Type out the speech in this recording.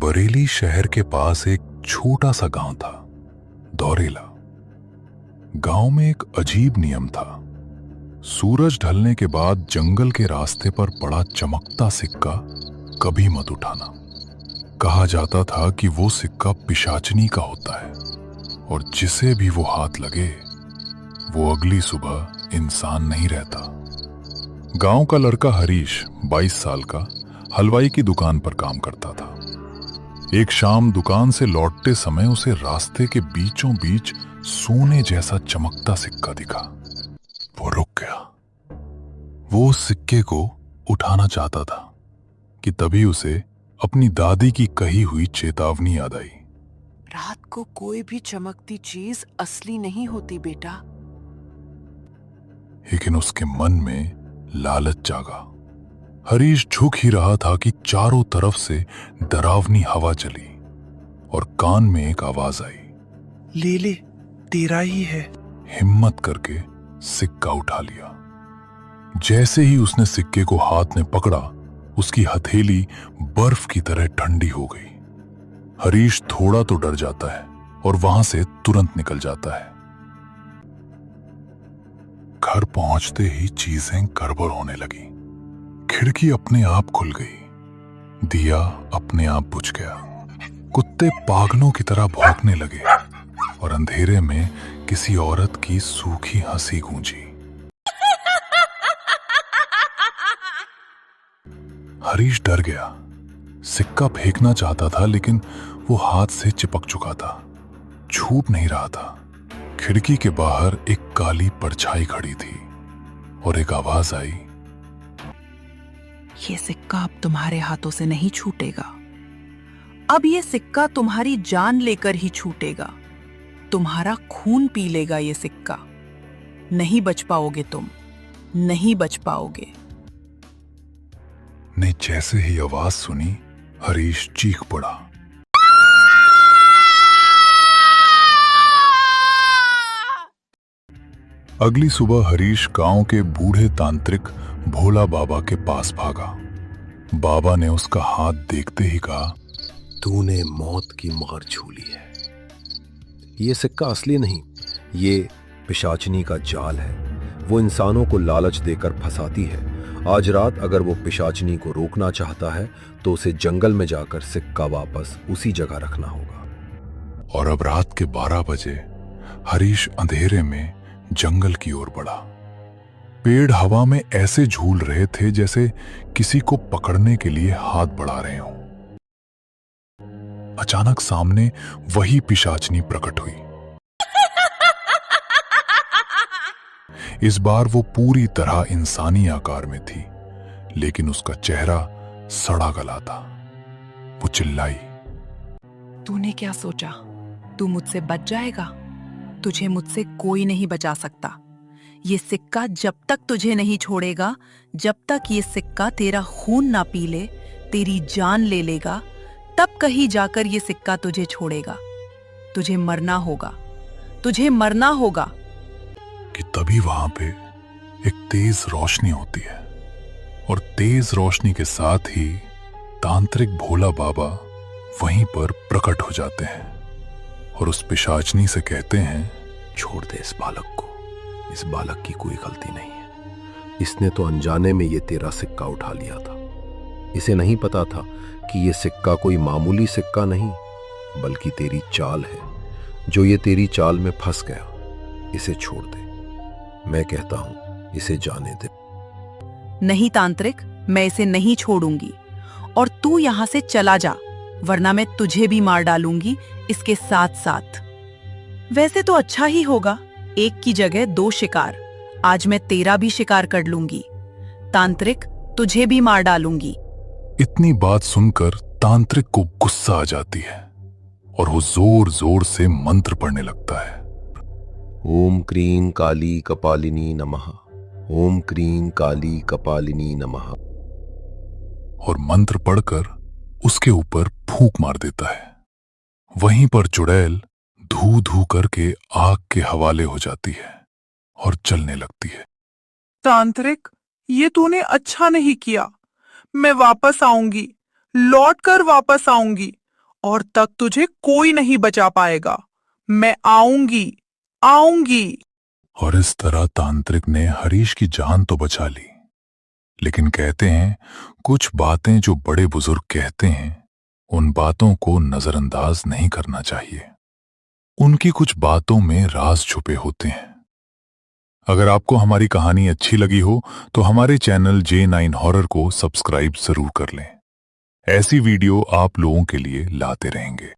बरेली शहर के पास एक छोटा सा गांव था, दौरेला। गांव में एक अजीब नियम था। सूरज ढलने के बाद जंगल के रास्ते पर पड़ा चमकता सिक्का कभी मत उठाना। कहा जाता था कि वो सिक्का पिशाचनी का होता है और जिसे भी वो हाथ लगे वो अगली सुबह इंसान नहीं रहता। गांव का लड़का हरीश 22 साल का हलवाई की दुकान पर काम करता था। एक शाम दुकान से लौटते समय उसे रास्ते के बीचों बीच सोने जैसा चमकता सिक्का दिखा। वो रुक गया। वो उस सिक्के को उठाना चाहता था कि तभी उसे अपनी दादी की कही हुई चेतावनी याद आई। रात को कोई भी चमकती चीज असली नहीं होती बेटा। लेकिन उसके मन में लालच जागा। हरीश झुक ही रहा था कि चारों तरफ से डरावनी हवा चली और कान में एक आवाज आई, ले ले, तेरा ही है। हिम्मत करके सिक्का उठा लिया। जैसे ही उसने सिक्के को हाथ में पकड़ा, उसकी हथेली बर्फ की तरह ठंडी हो गई। हरीश थोड़ा तो डर जाता है और वहां से तुरंत निकल जाता है। घर पहुंचते ही चीजें गड़बड़ होने लगी। खिड़की अपने आप खुल गई, दिया अपने आप बुझ गया, कुत्ते पागलों की तरह भौंकने लगे और अंधेरे में किसी औरत की सूखी हंसी गूंजी। हरीश डर गया। सिक्का फेंकना चाहता था लेकिन वो हाथ से चिपक चुका था, छूट नहीं रहा था। खिड़की के बाहर एक काली परछाई खड़ी थी और एक आवाज आई, ये सिक्का अब तुम्हारे हाथों से नहीं छूटेगा। अब ये सिक्का तुम्हारी जान लेकर ही छूटेगा। तुम्हारा खून पी लेगा ये सिक्का। नहीं बच पाओगे तुम, नहीं बच पाओगे। ने जैसे ही आवाज सुनी, हरीश चीख पड़ा। अगली सुबह हरीश गांव के बूढ़े तांत्रिक भोला बाबा के पास भागा। बाबा ने उसका हाथ देखते ही कहा, तूने मौत की मार छू ली है। ये सिक्का असली नहीं, ये पिशाचनी का जाल है। वो इंसानों को लालच देकर फंसाती है। आज रात अगर वो पिशाचनी को रोकना चाहता है तो उसे जंगल में जाकर सिक्का वापस उसी जगह रखना होगा। और अब रात के 12 बजे हरीश अंधेरे में जंगल की ओर बढ़ा। पेड़ हवा में ऐसे झूल रहे थे जैसे किसी को पकड़ने के लिए हाथ बढ़ा रहे हों। अचानक सामने वही पिशाचनी प्रकट हुई। इस बार वो पूरी तरह इंसानी आकार में थी, लेकिन उसका चेहरा सड़ा गला था। वो चिल्लाई, तूने क्या सोचा? तू मुझसे बच जाएगा? तुझे मुझसे कोई नहीं बचा सकता। ये सिक्का जब तक तुझे नहीं छोड़ेगा, जब तक ये सिक्का तेरा खून ना पी ले, तेरी जान ले लेगा, तब कहीं जाकर ये सिक्का तुझे छोड़ेगा। तुझे मरना होगा, तुझे मरना होगा। कि तभी वहां पे एक तेज रोशनी होती है और तेज रोशनी के साथ ही तांत्रिक भोला बाबा वहीं पर प्रकट हो जाते हैं और उस पिशाचनी से कहते हैं, छोड़ दे इस बालक को। इस बालक की कोई गलती नहीं है। इसने तो अनजाने में ये तेरा सिक्का उठा लिया था। इसे नहीं पता था कि ये सिक्का कोई मामूली सिक्का नहीं, बल्कि तेरी चाल है। जो ये तेरी चाल में फंस गया, इसे छोड़ दे। मैं कहता हूं, इसे जाने दे। नहीं तांत्रिक, मैं इसे नहीं छोड़ूंगी और तू यहां से चला जा, वरना मैं तुझे भी मार डालूंगी इसके साथ साथ। वैसे तो अच्छा ही होगा, एक की जगह 2 शिकार। आज मैं तेरा भी शिकार कर लूंगी। तांत्रिक, तुझे भी मार डालूंगी। इतनी बात सुनकर तांत्रिक को गुस्सा आ जाती है और वो जोर जोर से मंत्र पढ़ने लगता है। ओम क्रीं काली कपालिनी नमः। ओम क्रीं काली कपालिनी नमः। और मंत्र पढ़कर उसके ऊपर फूंक मार देता है। वहीं पर चुड़ैल धू धू करके आग के हवाले हो जाती है और चलने लगती है। तांत्रिक, ये तूने अच्छा नहीं किया। मैं वापस आऊंगी, लौट कर वापस आऊंगी और तब तुझे कोई नहीं बचा पाएगा। मैं आऊंगी, आऊंगी। और इस तरह तांत्रिक ने हरीश की जान तो बचा ली, लेकिन कहते हैं कुछ बातें जो बड़े बुजुर्ग कहते हैं उन बातों को नजरअंदाज नहीं करना चाहिए। उनकी कुछ बातों में राज छुपे होते हैं। अगर आपको हमारी कहानी अच्छी लगी हो तो हमारे चैनल J9 हॉरर को सब्सक्राइब जरूर कर लें। ऐसी वीडियो आप लोगों के लिए लाते रहेंगे।